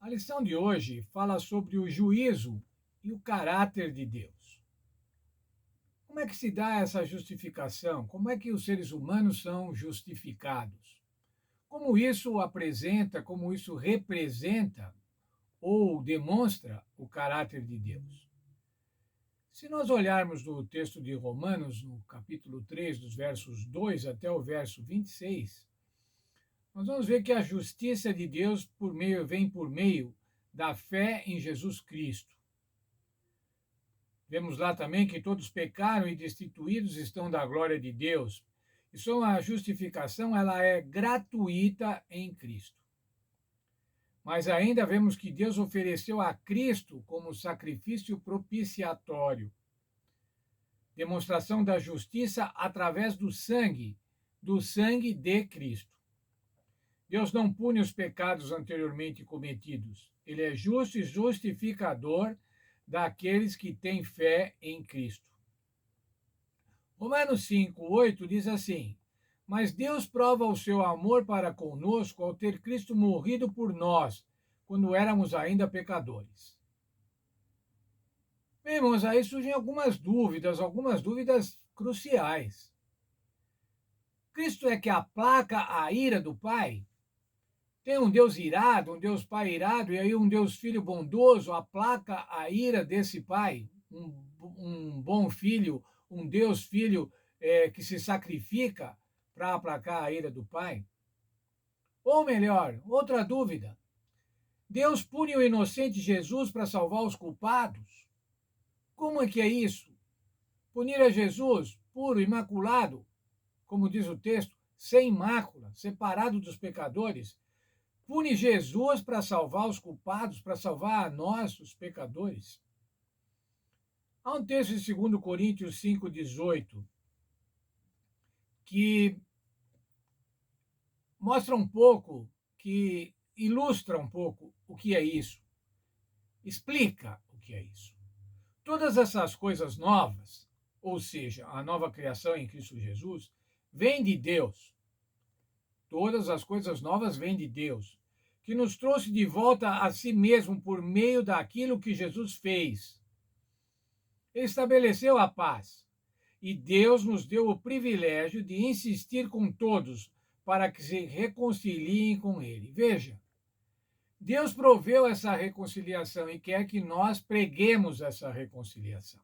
A lição de hoje fala sobre o juízo e o caráter de Deus. Como é que se dá essa justificação? Como é que os seres humanos são justificados? Como isso apresenta, como isso representa ou demonstra o caráter de Deus? Se nós olharmos no texto de Romanos, no capítulo 3, dos versos 2 até o verso 26, nós vamos ver que a justiça de Deus vem por meio da fé em Jesus Cristo. Vemos lá também que todos pecaram e destituídos estão da glória de Deus. Isso, a justificação, ela é gratuita em Cristo. Mas ainda vemos que Deus ofereceu a Cristo como sacrifício propiciatório, demonstração da justiça através do sangue de Cristo. Deus não pune os pecados anteriormente cometidos. Ele é justo e justificador daqueles que têm fé em Cristo. Romanos 5:8 diz assim: Mas Deus prova o seu amor para conosco ao ter Cristo morrido por nós, quando éramos ainda pecadores. Bem, irmãos, aí surgem algumas dúvidas cruciais. Cristo é que aplaca a ira do Pai? Tem um Deus irado, um Deus Pai irado, e aí um Deus Filho bondoso aplaca a ira desse Pai? Um bom filho, um Deus Filho que se sacrifica para aplacar a ira do Pai? Ou melhor, outra dúvida: Deus pune o inocente Jesus para salvar os culpados? Como é que é isso? Punir a Jesus, puro, imaculado, como diz o texto, sem mácula, separado dos pecadores, pune Jesus para salvar os culpados, para salvar a nós, os pecadores? Há um texto de 2 Coríntios 5:18 que mostra um pouco, que ilustra um pouco o que é isso, explica o que é isso. Todas essas coisas novas, ou seja, a nova criação em Cristo Jesus, vem de Deus. Todas as coisas novas vêm de Deus, que nos trouxe de volta a si mesmo por meio daquilo que Jesus fez. Ele estabeleceu a paz. E Deus nos deu o privilégio de insistir com todos para que se reconciliem com Ele. Veja, Deus proveu essa reconciliação e quer que nós preguemos essa reconciliação.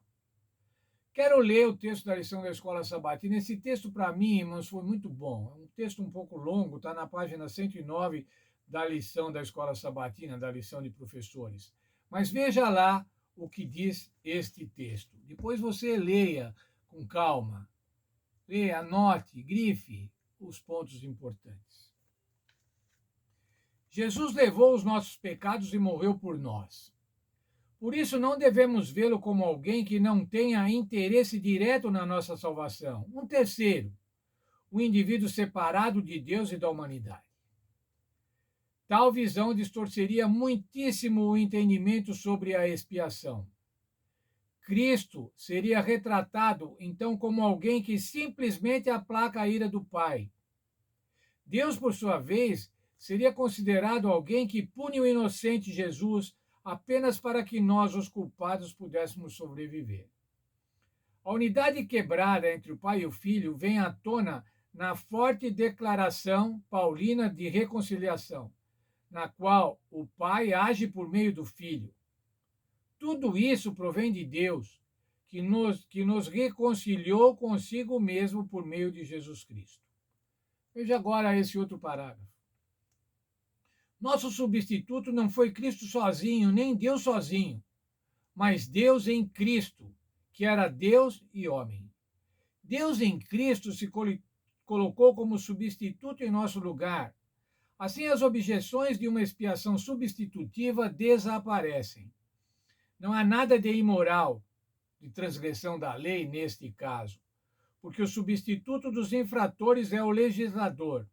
Quero ler o texto da lição da Escola Sabatina. Esse texto, para mim, irmãos, foi muito bom. É um texto um pouco longo, está na página 109 da lição da Escola Sabatina, da lição de professores. Mas veja lá o que diz este texto. Depois você leia com calma. Leia, anote, grife os pontos importantes. Jesus levou os nossos pecados e morreu por nós. Por isso, não devemos vê-lo como alguém que não tenha interesse direto na nossa salvação. Um terceiro, o indivíduo separado de Deus e da humanidade. Tal visão distorceria muitíssimo o entendimento sobre a expiação. Cristo seria retratado, então, como alguém que simplesmente aplaca a ira do Pai. Deus, por sua vez, seria considerado alguém que pune o inocente Jesus apenas para que nós, os culpados, pudéssemos sobreviver. A unidade quebrada entre o Pai e o Filho vem à tona na forte declaração paulina de reconciliação, na qual o Pai age por meio do Filho. Tudo isso provém de Deus, que nos reconciliou consigo mesmo por meio de Jesus Cristo. Veja agora esse outro parágrafo. Nosso substituto não foi Cristo sozinho, nem Deus sozinho, mas Deus em Cristo, que era Deus e homem. Deus em Cristo se colocou como substituto em nosso lugar. Assim, as objeções de uma expiação substitutiva desaparecem. Não há nada de imoral, de transgressão da lei neste caso, porque o substituto dos infratores é o legislador.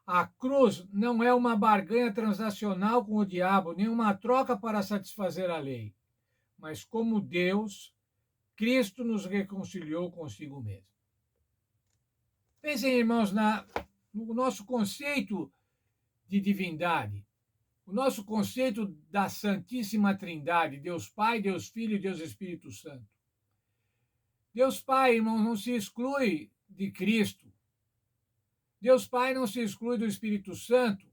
A cruz não é uma barganha transacional com o diabo, nem uma troca para satisfazer a lei, mas como Deus, Cristo nos reconciliou consigo mesmo. Pensem, irmãos, no nosso conceito de divindade. O nosso conceito da Santíssima Trindade, Deus Pai, Deus Filho e Deus Espírito Santo. Deus Pai, irmãos, não se exclui de Cristo. Deus Pai não se exclui do Espírito Santo.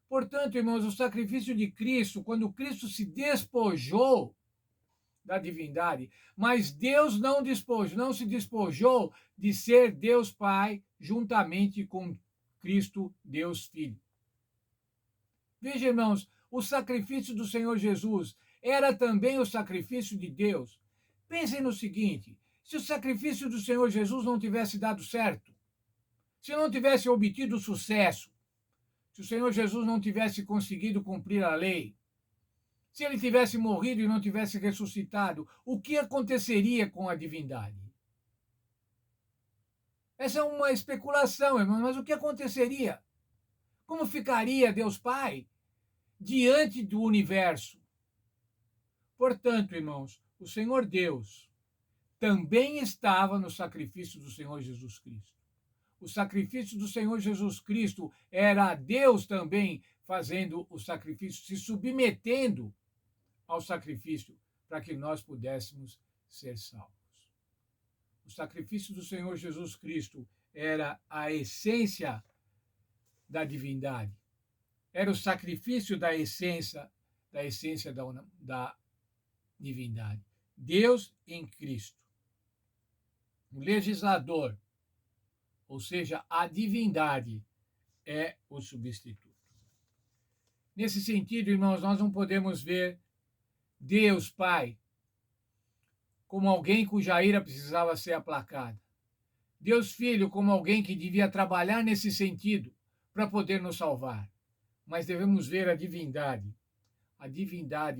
Portanto, irmãos, o sacrifício de Cristo, quando Cristo se despojou da divindade, mas Deus não se despojou de ser Deus Pai juntamente com Cristo, Deus Filho. Veja, irmãos, o sacrifício do Senhor Jesus era também o sacrifício de Deus. Pensem no seguinte: se o sacrifício do Senhor Jesus não tivesse dado certo, se não tivesse obtido sucesso, se o Senhor Jesus não tivesse conseguido cumprir a lei, se ele tivesse morrido e não tivesse ressuscitado, o que aconteceria com a divindade? Essa é uma especulação, irmão, mas o que aconteceria? Como ficaria Deus Pai diante do universo? Portanto, irmãos, o Senhor Deus também estava no sacrifício do Senhor Jesus Cristo. O sacrifício do Senhor Jesus Cristo era Deus também fazendo o sacrifício, se submetendo ao sacrifício para que nós pudéssemos ser salvos. O sacrifício do Senhor Jesus Cristo era a essência da divindade. Era o sacrifício da essência da divindade. Deus em Cristo. O legislador, ou seja, a divindade, é o substituto. Nesse sentido, irmãos, nós não podemos ver Deus Pai como alguém cuja ira precisava ser aplacada. Deus Filho como alguém que devia trabalhar nesse sentido para poder nos salvar. Mas devemos ver a divindade,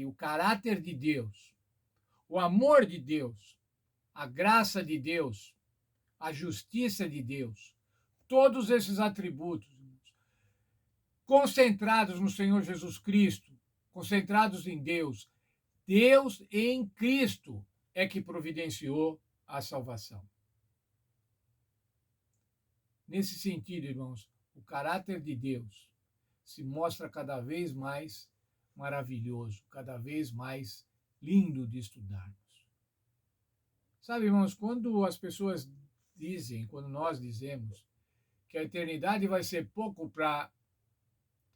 o caráter de Deus, o amor de Deus, a graça de Deus, a justiça de Deus, todos esses atributos concentrados no Senhor Jesus Cristo, concentrados em Deus. Deus em Cristo é que providenciou a salvação. Nesse sentido, irmãos, o caráter de Deus se mostra cada vez mais maravilhoso, cada vez mais lindo de estudarmos. Sabe, irmãos, quando as pessoas dizem, quando nós dizemos que a eternidade vai ser pouco para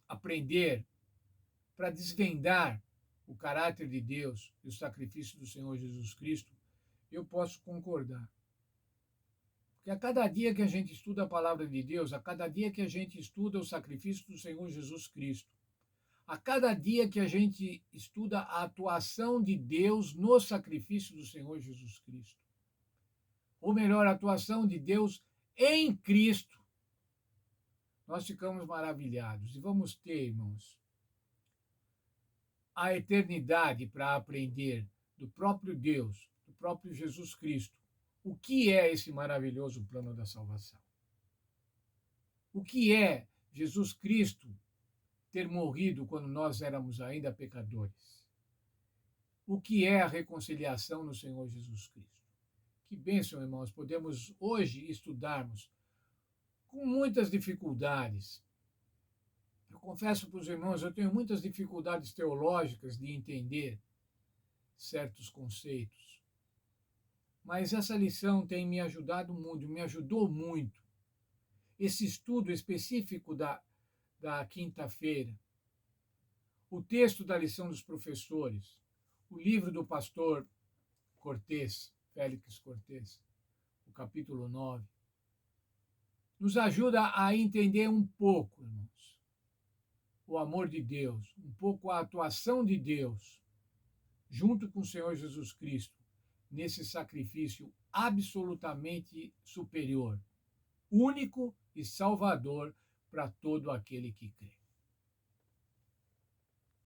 aprender, para desvendar o caráter de Deus e o sacrifício do Senhor Jesus Cristo, eu posso concordar. Porque a cada dia que a gente estuda a palavra de Deus, a cada dia que a gente estuda o sacrifício do Senhor Jesus Cristo, a cada dia que a gente estuda a atuação de Deus no sacrifício do Senhor Jesus Cristo, ou melhor, a atuação de Deus em Cristo, nós ficamos maravilhados. E vamos ter, irmãos, a eternidade para aprender do próprio Deus, do próprio Jesus Cristo, o que é esse maravilhoso plano da salvação. O que é Jesus Cristo ter morrido quando nós éramos ainda pecadores? O que é a reconciliação no Senhor Jesus Cristo? Que bênção, irmãos, podemos hoje estudarmos com muitas dificuldades. Eu confesso para os irmãos, eu tenho muitas dificuldades teológicas de entender certos conceitos. Mas essa lição tem me ajudado muito, me ajudou muito. Esse estudo específico da quinta-feira, o texto da lição dos professores, o livro do pastor Cortez, Félix Cortez, o capítulo 9, nos ajuda a entender um pouco, irmãos, o amor de Deus, um pouco a atuação de Deus, junto com o Senhor Jesus Cristo, nesse sacrifício absolutamente superior, único e salvador para todo aquele que crê.